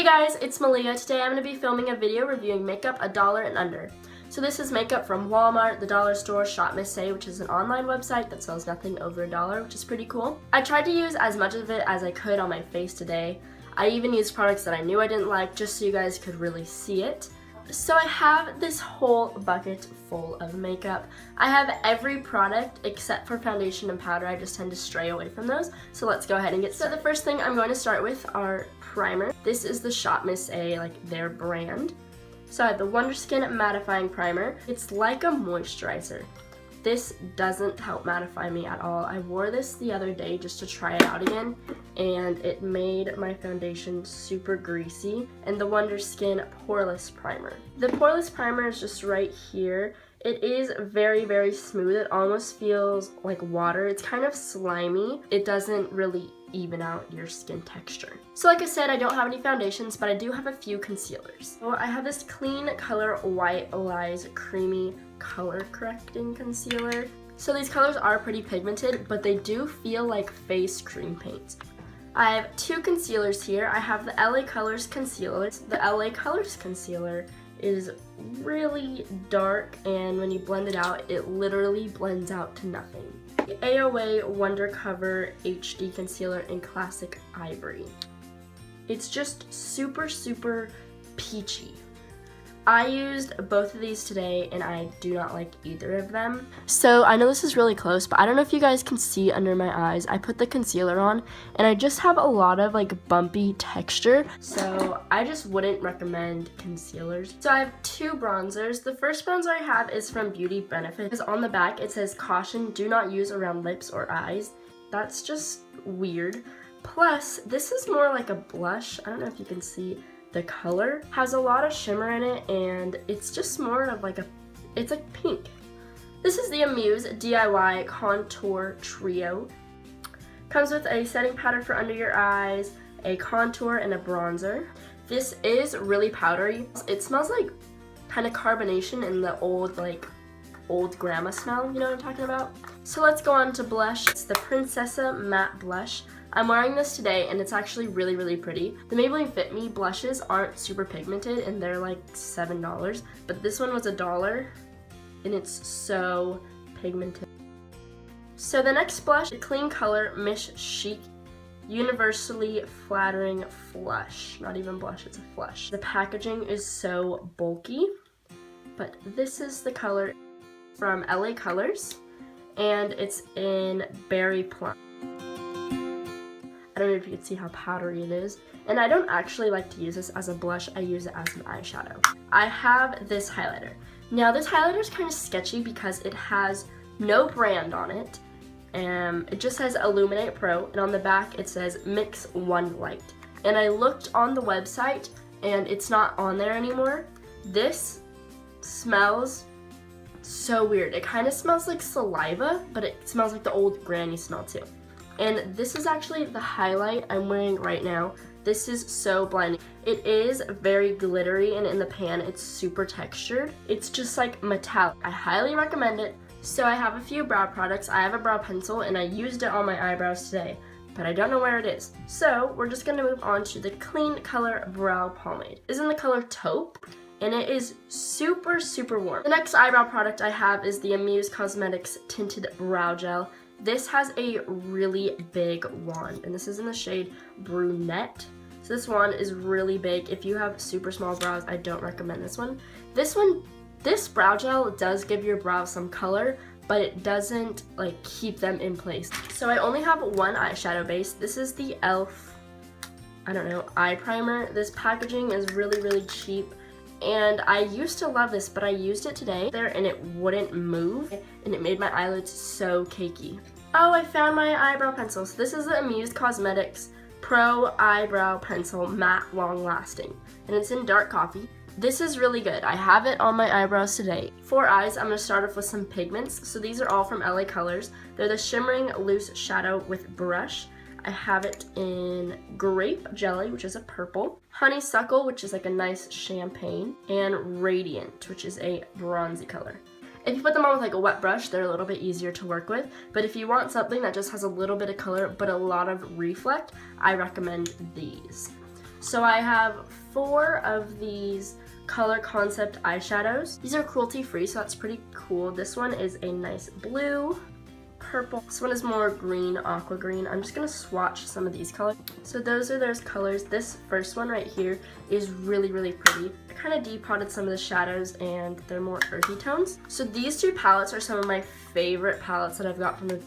Hey guys, it's Maleah. Today I'm going to be filming a video reviewing makeup $1 and under. So this is makeup from Walmart, the dollar store, shopmissa, which is an online website that sells nothing over $1, which is pretty cool. I tried to use as much of it as I could on my face today. I even used products that I knew I didn't like just so you guys could really see it. So I have this whole bucket full of makeup. I have every product except for foundation and powder. I just tend to stray away from those. So let's go ahead and get started. So the first thing I'm going to start with are primer. This is the shopmissa, like their brand. So I have the Wonder Skin Mattifying Primer. It's like a moisturizer. This doesn't help mattify me at all. I wore this the other day just to try it out again, and it made my foundation super greasy. And the Wonder Skin Poreless Primer. The Poreless Primer is just right here. It is very, very smooth. It almost feels like water. It's kind of slimy. It doesn't really even out your skin texture. So like I said, I don't have any foundations, but I do have a few concealers. So I have this Clean Color White Lies Creamy Color Correcting Concealer. So these colors are pretty pigmented, but they do feel like face cream paint. I have two concealers here. I have the LA Colors Concealer. The LA Colors Concealer is really dark, and when you blend it out, it literally blends out to nothing. The AOA Wonder Cover HD Concealer in Classic Ivory. It's just super, super peachy. I used both of these today and I do not like either of them. So I know this is really close, but I don't know if you guys can see under my eyes. I put the concealer on and I just have a lot of like bumpy texture. So I just wouldn't recommend concealers. So I have two bronzers. The first bronzer I have is from Beauty Benefit. Because on the back it says caution, do not use around lips or eyes. That's just weird. Plus, this is more like a blush. I don't know if you can see. The color has a lot of shimmer in it, and it's just more of like it's like pink. This is the Amuse DIY Contour Trio. Comes with a setting powder for under your eyes, a contour, and a bronzer. This is really powdery. It smells like kind of carbonation in the old grandma smell, you know what I'm talking about? So let's go on to blush. It's the Princessa Matte Blush. I'm wearing this today and it's actually really, really pretty. The Maybelline Fit Me blushes aren't super pigmented and they're like $7, but this one was $1 and it's so pigmented. So the next blush, the Clean Color Mish Chic Universally Flattering Flush. Not even blush, it's a flush. The packaging is so bulky, but this is the color from LA Colors and it's in Berry Plum. I don't know if you can see how powdery it is. And I don't actually like to use this as a blush, I use it as an eyeshadow. I have this highlighter. Now this highlighter is kind of sketchy because it has no brand on it. It just says Illuminate Pro, and on the back it says Mix One Light. And I looked on the website and it's not on there anymore. This smells so weird. It kind of smells like saliva, but it smells like the old granny smell too. And this is actually the highlight I'm wearing right now. This is so blinding. It is very glittery, and in the pan it's super textured. It's just like metallic. I highly recommend it. So I have a few brow products. I have a brow pencil and I used it on my eyebrows today, but I don't know where it is. So we're just gonna move on to the Clean Color Brow Pomade. It's in the color Taupe, and it is super, super warm. The next eyebrow product I have is the Amuse Cosmetics Tinted Brow Gel. This has a really big wand, and this is in the shade Brunette. So this wand is really big. If you have super small brows, I don't recommend this one. This brow gel does give your brows some color, but it doesn't like keep them in place. So I only have one eyeshadow base. This is the e.l.f. eye primer. This packaging is really, really cheap. And I used to love this, but I used it today and it wouldn't move, and it made my eyelids so cakey. Oh, I found my eyebrow pencil. So this is the Amuse Cosmetics Pro Eyebrow Pencil Matte Long Lasting, and it's in dark coffee. This is really good. I have it on my eyebrows today. For eyes, I'm going to start off with some pigments. So these are all from LA Colors. They're the Shimmering Loose Shadow with Brush. I have it in Grape Jelly, which is a purple, Honeysuckle, which is like a nice champagne, and Radiant, which is a bronzy color. If you put them on with like a wet brush, they're a little bit easier to work with, but if you want something that just has a little bit of color but a lot of reflect, I recommend these. So I have 4 of these Color Concept eyeshadows. These are cruelty free, so that's pretty cool. This one is a nice blue, purple. This one is more green, aqua green. I'm just gonna swatch some of these colors. So those are those colors. This first one right here is really, really pretty. I kind of depotted some of the shadows and they're more earthy tones. So these 2 palettes are some of my favorite palettes that I've got from the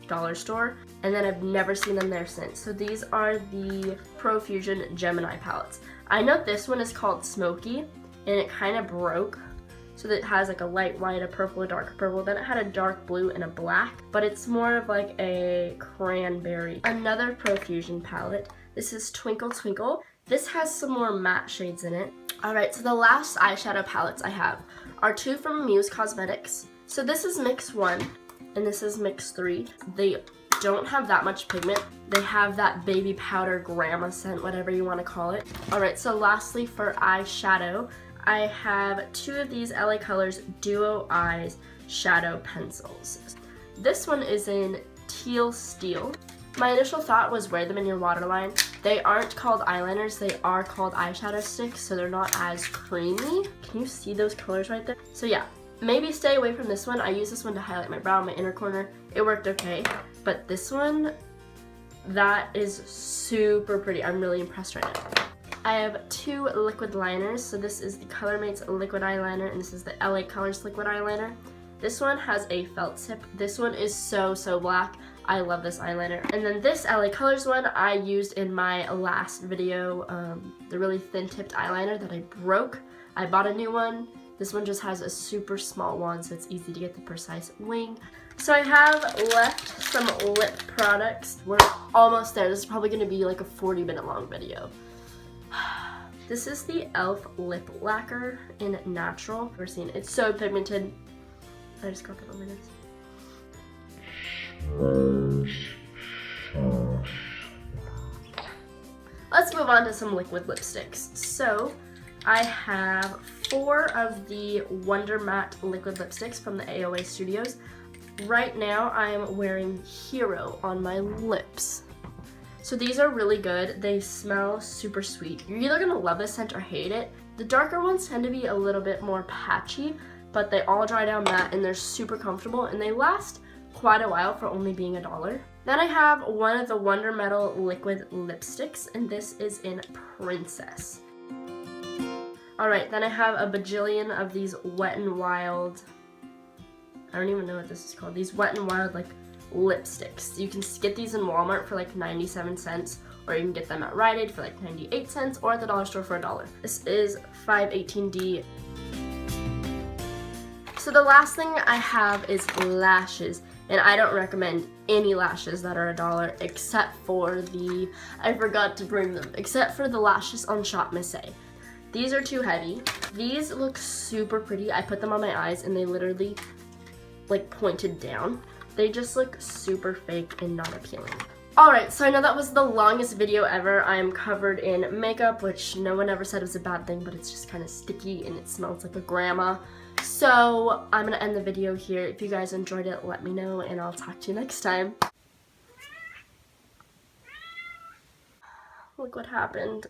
dollar store, and then I've never seen them there since. So these are the Profusion Gemini palettes. I know this one is called Smoky, and it kind of broke. So that it has like a light white, a purple, a dark purple. Then it had a dark blue and a black, but it's more of like a cranberry. Another Profusion palette. This is Twinkle Twinkle. This has some more matte shades in it. Alright, so the last eyeshadow palettes I have are 2 from Muse Cosmetics. So this is Mix 1. And this is Mix 3. They don't have that much pigment. They have that baby powder grandma scent, whatever you want to call it. Alright, so lastly for eyeshadow, I have 2 of these LA Colors Duo Eyes Shadow Pencils. This one is in Teal Steel. My initial thought was wear them in your waterline. They aren't called eyeliners, they are called eyeshadow sticks, so they're not as creamy. Can you see those colors right there? So yeah. Maybe stay away from this one. I use this one to highlight my brow, my inner corner. It worked okay. But this one, that is super pretty. I'm really impressed right now. I have 2 liquid liners. So this is the ColorMates liquid eyeliner, and this is the LA Colors liquid eyeliner. This one has a felt tip. This one is so black. I love this eyeliner. And then this LA Colors one I used in my last video, the really thin tipped eyeliner that I broke. I bought a new one. This one just has a super small one, so it's easy to get the precise wing. So I have left some lip products. We're almost there. This is probably going to be like a 40-minute long video. This is the e.l.f. lip lacquer in natural. We're seeing it's so pigmented. I just got that on my nose. Let's move on to some liquid lipsticks. So I have 4 of the Wonder Matte liquid lipsticks from the AOA Studios. Right now I am wearing Hero on my lips. So these are really good. They smell super sweet. You're either gonna love this scent or hate it. The darker ones tend to be a little bit more patchy, but they all dry down matte and they're super comfortable and they last quite a while for only being $1. Then I have one of the Wonder Metal liquid lipsticks, and this is in Princess. Alright, then I have a bajillion of these Wet n Wild, I don't even know what this is called, these Wet n Wild like lipsticks. You can get these in Walmart for like 97 cents, or you can get them at Rite Aid for like 98 cents, or at the dollar store for $1. This is 518D. So the last thing I have is lashes, and I don't recommend any lashes that are $1 except for the, I forgot to bring them, except for the lashes on shopmissa. These are too heavy. These look super pretty. I put them on my eyes and they literally like pointed down. They just look super fake and not appealing. Alright, so I know that was the longest video ever. I am covered in makeup, which no one ever said was a bad thing, but it's just kind of sticky and it smells like a grandma. So I'm gonna end the video here. If you guys enjoyed it, let me know and I'll talk to you next time. Look what happened.